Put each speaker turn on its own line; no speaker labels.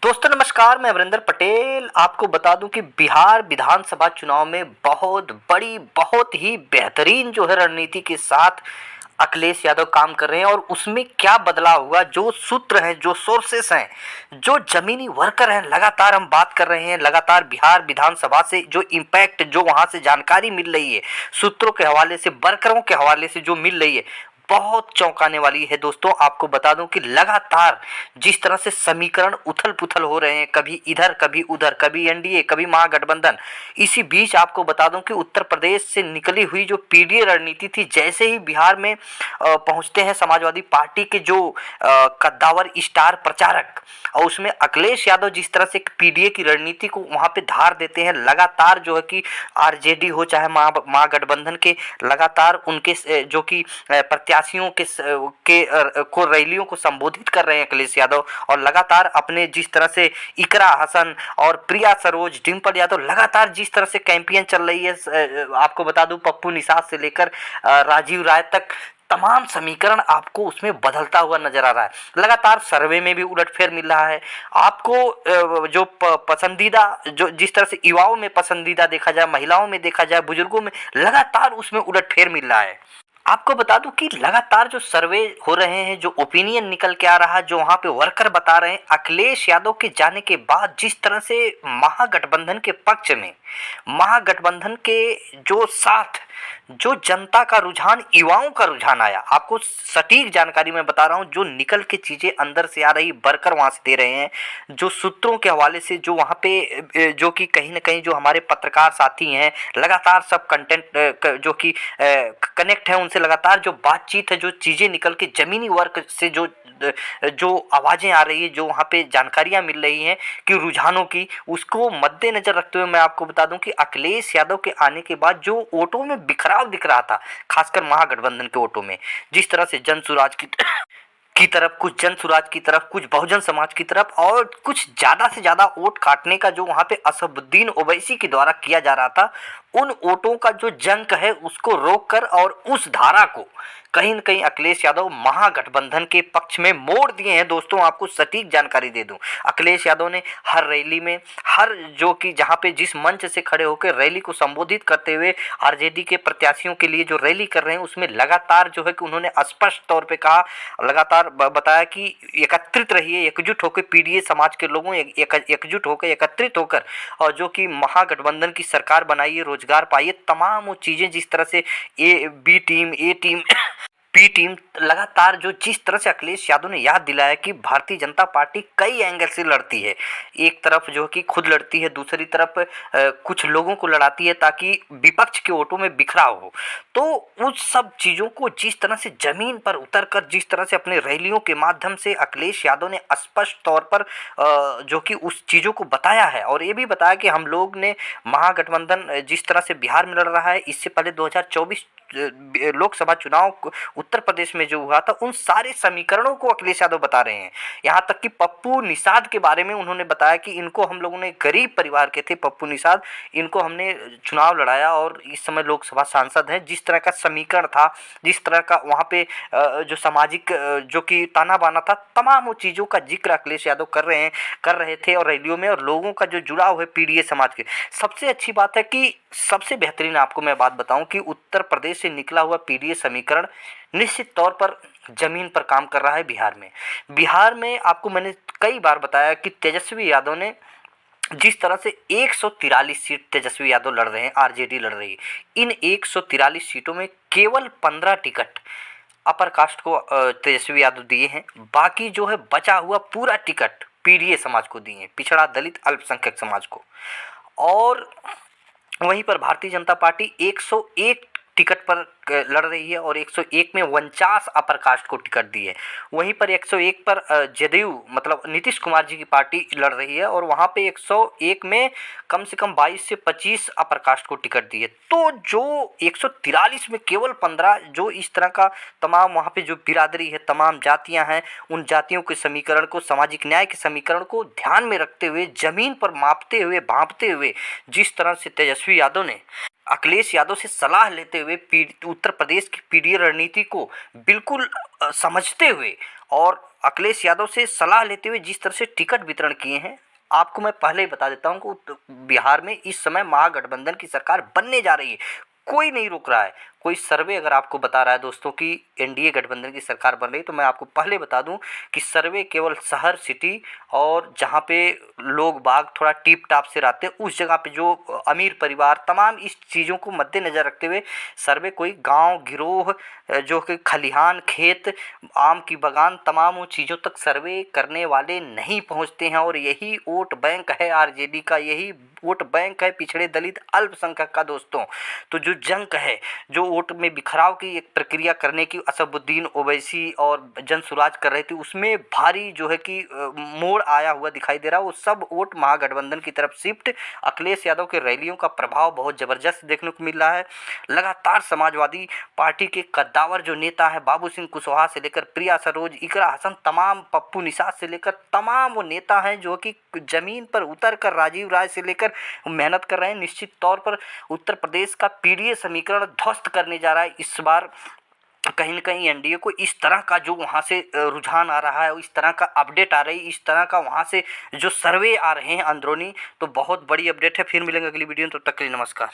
दोस्तों नमस्कार, मैं अमरिंदर पटेल आपको बता दूं कि बिहार विधानसभा चुनाव में बहुत बड़ी, बहुत ही बेहतरीन जो है रणनीति के साथ अखिलेश यादव काम कर रहे हैं। और उसमें क्या बदलाव हुआ, जो सूत्र हैं, जो सोर्सेस हैं, जो जमीनी वर्कर हैं, लगातार हम बात कर रहे हैं। लगातार बिहार विधानसभा से जो इम्पैक्ट, जो वहां से जानकारी मिल रही है, सूत्रों के हवाले से, वर्करों के हवाले से जो मिल रही है, बहुत चौंकाने वाली है। दोस्तों आपको बता दूं कि लगातार जिस तरह से समीकरण उथल पुथल हो रहे हैं, कभी इधर कभी उधर, कभी एनडीए कभी महागठबंधन, इसी बीच आपको बता दूं कि उत्तर प्रदेश से निकली हुई जो पीडीए रणनीति थी, जैसे ही बिहार में पहुंचते हैं समाजवादी पार्टी के जो कद्दावर स्टार प्रचारक, और उसमें अखिलेश यादव जिस तरह से पीडीए की रणनीति को वहां पे धार देते हैं, लगातार जो है कि आरजेडी हो चाहे महागठबंधन के, लगातार उनके जो कि प्रत्याशियों को रैलियों को संबोधित कर रहे हैं अखिलेश यादव। और लगातार अपने जिस तरह से इकरा हसन और प्रिया सरोज, डिम्पल यादव, लगातार जिस तरह से कैंपेन चल रही है, आपको बता दूं पप्पू निषाद से लेकर राजीव राय तक, तमाम समीकरण आपको उसमें बदलता हुआ नजर आ रहा है। लगातार सर्वे में भी उलटफेर मिल रहा है आपको। जो पसंदीदा, जो जिस तरह से युवाओं में पसंदीदा देखा जाए, महिलाओं में देखा जाए, बुजुर्गों में, लगातार उसमें उलटफेर मिल रहा है। आपको बता दूं कि लगातार जो सर्वे हो रहे हैं, जो ओपिनियन निकल के आ रहा है, जो वहां पे वर्कर बता रहे हैं, अखिलेश यादव के जाने के बाद जिस तरह से महागठबंधन के पक्ष में, महागठबंधन के जो साथ जो जनता का रुझान, युवाओं का रुझान आया, आपको सटीक जानकारी मैं बता रहा हूं, जो निकल के चीजें अंदर से आ रही, वर्कर वहां से दे रहे हैं, जो सूत्रों के हवाले से, जो वहां पे जो कि कहीं ना कहीं जो हमारे पत्रकार साथी हैं, लगातार सब कंटेंट जो कि कनेक्ट है उनसे, लगातार जो बातचीत है, जो चीजें निकल के जमीनी वर्ग से जो जो आवाजें आ रही है, जो वहाँ पे जानकारियां मिल रही हैं कि रुझानों की, उसको मद्देनजर रखते हुए मैं आपको बता दूं कि अखिलेश यादव के आने के बाद जो वोटों में बिखराव दिख रहा था, खासकर महागठबंधन के वोटों में, जिस तरह से जन सुराज की तरफ, कुछ जन सुराज की तरफ, कुछ बहुजन समाज की तरफ, और कुछ ज्यादा से ज्यादा वोट काटने का जो वहां पे असदुद्दीन ओवैसी के द्वारा किया जा रहा था, उन वोटों का जो जंक है उसको रोककर और उस धारा को कहीं न कहीं अखिलेश यादव महागठबंधन के पक्ष में मोड़ दिए हैं। दोस्तों आपको सटीक जानकारी दे दूं, अखिलेश यादव ने हर रैली में, हर जो कि जहां पे जिस मंच से खड़े होकर रैली को संबोधित करते हुए आरजेडी के प्रत्याशियों के लिए जो रैली कर रहे हैं, उसमें लगातार जो है कि उन्होंने स्पष्ट तौर पे कहा, लगातार बताया कि एकत्रित रहिए, एकजुट होकर पीडीए समाज के लोगों एकजुट होकर, एकत्रित होकर, और जो कि महागठबंधन की सरकार बनाइए, रोजगार पाइए, तमाम वो चीजें जिस तरह से बी टीम, ए टीम, पी टीम, लगातार जो जिस तरह से अखिलेश यादव ने याद दिलाया कि भारतीय जनता पार्टी कई एंगल से लड़ती है, एक तरफ जो कि खुद लड़ती है, दूसरी तरफ कुछ लोगों को लड़ाती है ताकि विपक्ष के वोटों में बिखराव हो। तो उस सब चीजों को जिस तरह से जमीन पर उतरकर, जिस तरह से अपने रैलियों के माध्यम से अखिलेश यादव ने स्पष्ट तौर पर जो कि उस चीजों को बताया है, और ये भी बताया कि हम लोग ने महागठबंधन जिस तरह से बिहार में लड़ रहा है, इससे पहले 2024 लोकसभा चुनाव उत्तर प्रदेश में जो हुआ था, उन सारे समीकरणों को अखिलेश यादव बता रहे हैं। यहाँ तक कि पप्पू निषाद के बारे में उन्होंने बताया कि इनको, हम लोगों ने, गरीब परिवार के थे पप्पू निषाद, इनको हमने चुनाव लड़ाया और इस समय लोकसभा सांसद हैं। जिस तरह का समीकरण था, जिस तरह का वहाँ पे जो सामाजिक जो कि ताना बाना था, तमाम वो चीज़ों का जिक्र अखिलेश यादव कर रहे थे और रैलियों में, और लोगों का जो जुड़ाव है पीडीए समाज के। सबसे अच्छी बात है कि सबसे बेहतरीन आपको मैं बात बताऊं कि उत्तर प्रदेश से निकला हुआ पीडीए समीकरण निश्चित तौर पर जमीन पर काम कर रहा है बिहार में। बिहार में आपको मैंने कई बार बताया कि तेजस्वी यादव ने जिस तरह से 143 सीट तेजस्वी यादव लड़ रहे हैं, आरजेडी लड़ रही है, इन 143 सीटों में केवल 15 टिकट अपर कास्ट को तेजस्वी यादव दिए हैं। बाकी जो है बचा हुआ पूरा टिकट पीडीए समाज को दिए हैं, पिछड़ा, दलित, अल्पसंख्यक समाज को। और वहीं पर भारतीय जनता पार्टी 101 टिकट पर लड़ रही है और 101 में 49 अपर कास्ट को टिकट दी है। वहीं पर 101 पर जदयू, मतलब नीतीश कुमार जी की पार्टी लड़ रही है, और वहां पे 101 में कम से कम 22 से 25 अपर कास्ट को टिकट दी है। तो जो 143 में केवल 15, जो इस तरह का तमाम वहाँ पे जो बिरादरी है, तमाम जातियाँ हैं, उन जातियों के समीकरण को, सामाजिक न्याय के समीकरण को ध्यान में रखते हुए, जमीन पर मापते हुए, भांपते हुए, जिस तरह से तेजस्वी यादव ने अखिलेश यादव से सलाह लेते हुए उत्तर प्रदेश की पीडीए रणनीति को बिल्कुल समझते हुए और अखिलेश यादव से सलाह लेते हुए जिस तरह से टिकट वितरण किए हैं, आपको मैं पहले ही बता देता हूँ कि बिहार में इस समय महागठबंधन की सरकार बनने जा रही है। कोई नहीं रोक रहा है। कोई सर्वे अगर आपको बता रहा है दोस्तों कि एनडीए गठबंधन की सरकार बन रही है, तो मैं आपको पहले बता दूं कि सर्वे केवल शहर सिटी और जहां पे लोग बाग थोड़ा टीप टाप से रहते हैं उस जगह पे, जो अमीर परिवार, तमाम इस चीज़ों को मद्देनज़र रखते हुए सर्वे कोई गांव गिरोह, जो कि खलिहान खेत आम की बागान, तमाम वो चीज़ों तक सर्वे करने वाले नहीं पहुंचते हैं। और यही वोट बैंक है आरजेडी का, यही वोट बैंक है पिछड़े दलित अल्पसंख्यक का दोस्तों। तो जो जंग है, जो वोट में बिखराव की एक प्रक्रिया करने की असदुद्दीन ओवैसी और जनसुराज कर रहे थे, उसमें भारी जो है कि मोड़ आया हुआ दिखाई दे रहा है। वो सब वोट महागठबंधन की तरफ शिफ्ट। अखिलेश यादव के रैलियों का प्रभाव बहुत ज़बरदस्त देखने को मिल रहा है। लगातार समाजवादी पार्टी के कद्दावर जो नेता है, बाबू सिंह कुशवाहा से लेकर प्रिया सरोज, इकरा हसन, तमाम पप्पू निषाद से लेकर तमाम वो नेता हैं जो कि ज़मीन पर उतर कर राजीव राय से लेकर मेहनत कर रहे हैं। निश्चित तौर पर उत्तर प्रदेश का पीडीए समीकरण ध्वस्त करने जा रहा है इस बार। कहीं न कहीं एनडीए को इस तरह का जो वहाँ से रुझान आ रहा है, इस तरह का अपडेट आ रही है, इस तरह का वहाँ से जो सर्वे आ रहे हैं अंदरूनी, तो बहुत बड़ी अपडेट है। फिर मिलेंगे अगली वीडियो में, तब तक के लिए नमस्कार।